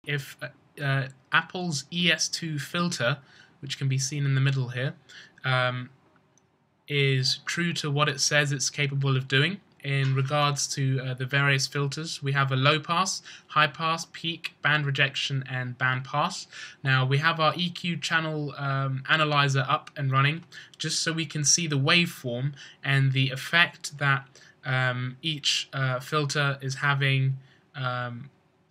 if Apple's ES2 filter, which can be seen in the middle here, is true to what it says it's capable of doing in regards to the various filters. We have a low pass, high pass, peak, band rejection, and band pass. Now we have our EQ channel analyzer up and running just so we can see the waveform and the effect that each filter is having,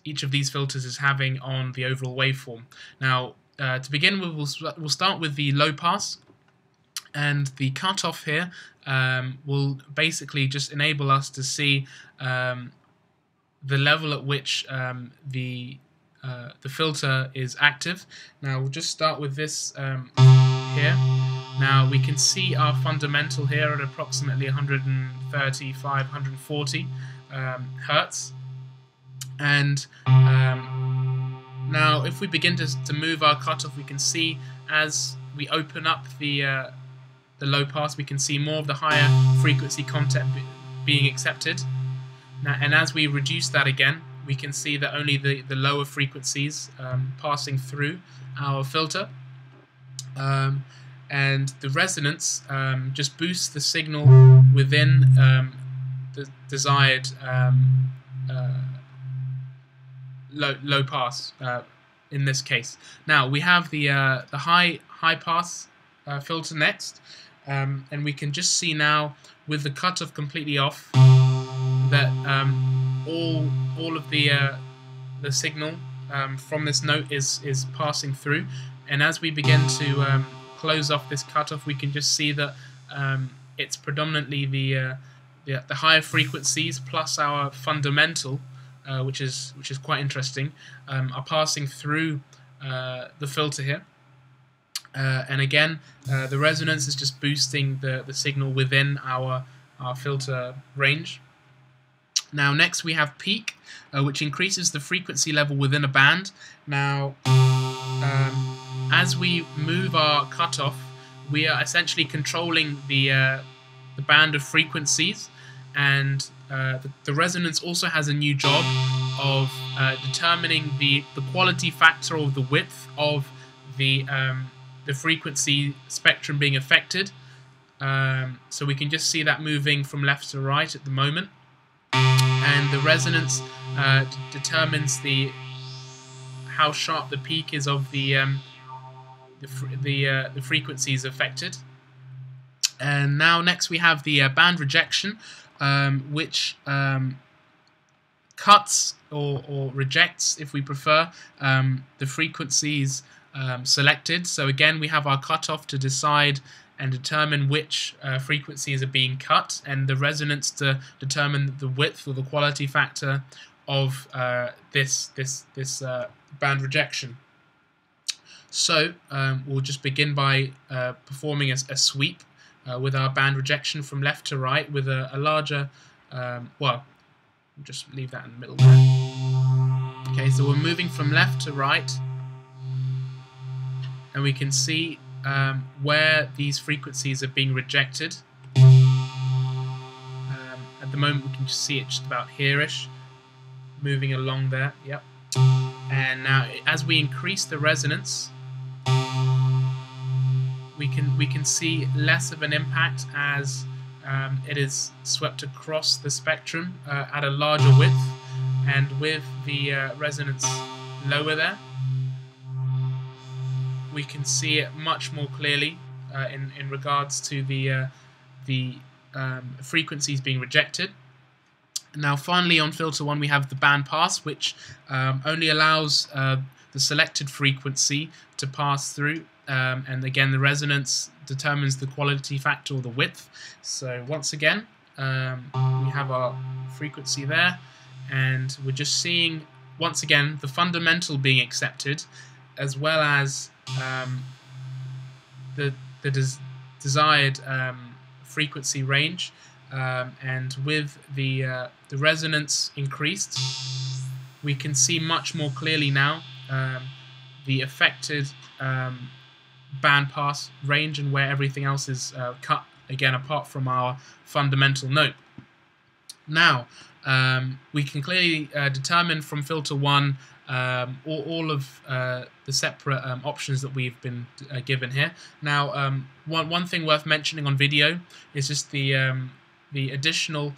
each of these filters is having on the overall waveform. Now to begin with, we'll start with the low pass. And the cutoff here will basically just enable us to see the level at which the filter is active. Now we'll just start with this here. Now we can see our fundamental here at approximately 135, 140 hertz. And now if we begin to move our cutoff, we can see as we open up the low pass, we can see more of the higher frequency content being accepted. Now, and as we reduce that again, we can see that only the lower frequencies passing through our filter. And the resonance just boosts the signal within the desired low pass in this case. Now we have the high pass filter next. And we can just see now, with the cutoff completely off, that all of the signal from this note is passing through. And as we begin to close off this cutoff, we can just see that it's predominantly the higher frequencies plus our fundamental, which is quite interesting, are passing through the filter here. And again, the resonance is just boosting the signal within our filter range. Now next we have peak, which increases the frequency level within a band. Now as we move our cutoff, we are essentially controlling the band of frequencies, and the resonance also has a new job of determining the quality factor or the width of the frequency spectrum being affected. So we can just see that moving from left to right at the moment, and the resonance determines how sharp the peak is of the frequencies affected. And now next we have the band rejection, which cuts or rejects, if we prefer, the frequencies selected. So again, we have our cutoff to decide and determine which frequencies are being cut, and the resonance to determine the width or the quality factor of this band rejection. So we'll just begin by performing a sweep with our band rejection from left to right with a larger, well, we'll just leave that in the middle there. Okay, so we're moving from left to right, and we can see where these frequencies are being rejected. At the moment we can just see it just about here-ish, moving along there, yep. And now as we increase the resonance, we can see less of an impact as it is swept across the spectrum at a larger width, and with the resonance lower there, we can see it much more clearly in regards to the frequencies being rejected. Now finally on filter 1 we have the band pass, which only allows the selected frequency to pass through, and again the resonance determines the quality factor or the width. So once again we have our frequency there, and we're just seeing once again the fundamental being accepted, as well as the desired frequency range, and with the resonance increased, we can see much more clearly now the affected band pass range and where everything else is cut, again apart from our fundamental note. Now we can clearly determine from filter 1 all of the separate options that we've been given here. Now, one thing worth mentioning on video is just the additional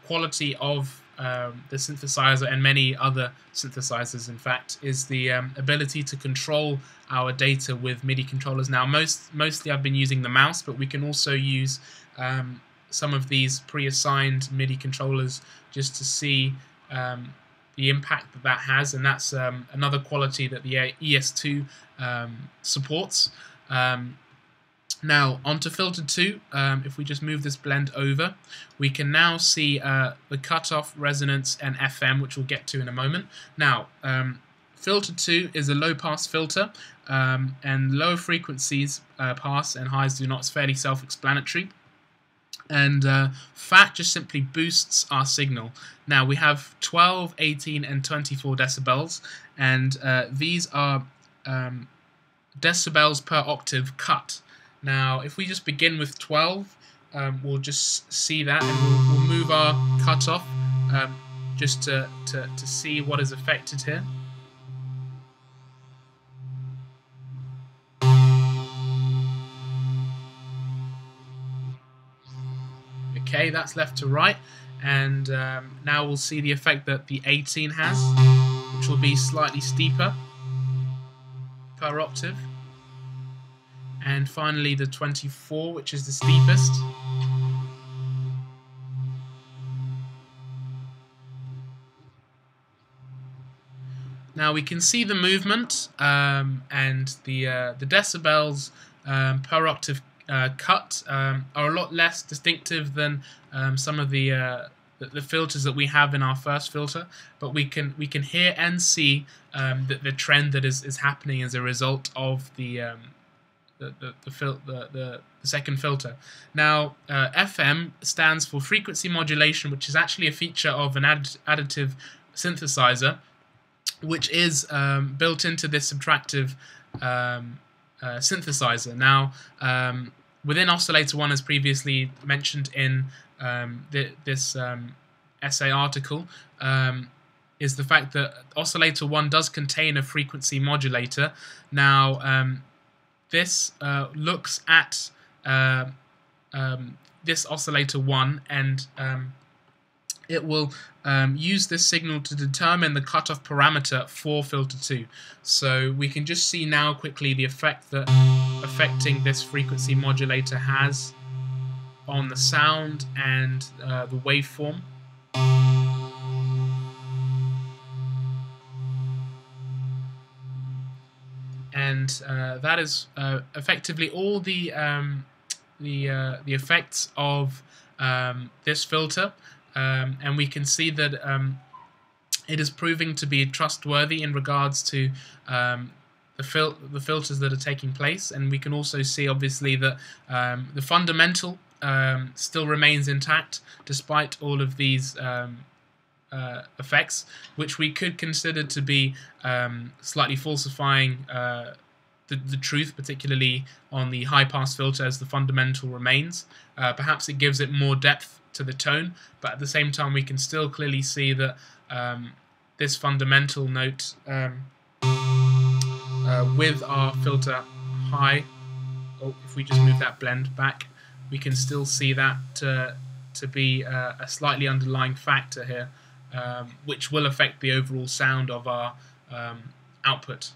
quality of the synthesizer and many other synthesizers, in fact, is the ability to control our data with MIDI controllers. Now, mostly I've been using the mouse, but we can also use some of these pre-assigned MIDI controllers just to see the impact that has, and that's another quality that the ES2 supports. Now, onto filter 2, if we just move this blend over, we can now see the cutoff, resonance, and FM, which we'll get to in a moment. Now, filter 2 is a low-pass filter, and lower frequencies pass and highs do not. It's fairly self-explanatory. And fat just simply boosts our signal. Now, we have 12, 18, and 24 decibels, and these are decibels per octave cut. Now, if we just begin with 12, we'll just see that, and we'll move our cutoff just to see what is affected here. Okay, that's left to right, and now we'll see the effect that the 18 has, which will be slightly steeper per octave. And finally the 24, which is the steepest. Now we can see the movement and the decibels per octave cut are a lot less distinctive than some of the filters that we have in our first filter, but we can hear and see the trend that is happening as a result of the second filter. Now, FM stands for frequency modulation, which is actually a feature of an additive synthesizer, which is built into this subtractive synthesizer. Now, within Oscillator 1, as previously mentioned in this essay article, is the fact that Oscillator 1 does contain a frequency modulator. Now, this looks at this Oscillator 1, and it will use this signal to determine the cutoff parameter for filter 2. So we can just see now quickly the effect that affecting this frequency modulator has on the sound and the waveform. And that is effectively all the effects of this filter, and we can see that it is proving to be trustworthy in regards to the filters that are taking place. And we can also see, obviously, that the fundamental still remains intact despite all of these effects, which we could consider to be slightly falsifying the truth, particularly on the high-pass filter, as the fundamental remains. Perhaps it gives it more depth to the tone, but at the same time we can still clearly see that this fundamental note with our filter high, if we just move that blend back, we can still see that to be a slightly underlying factor here, which will affect the overall sound of our output.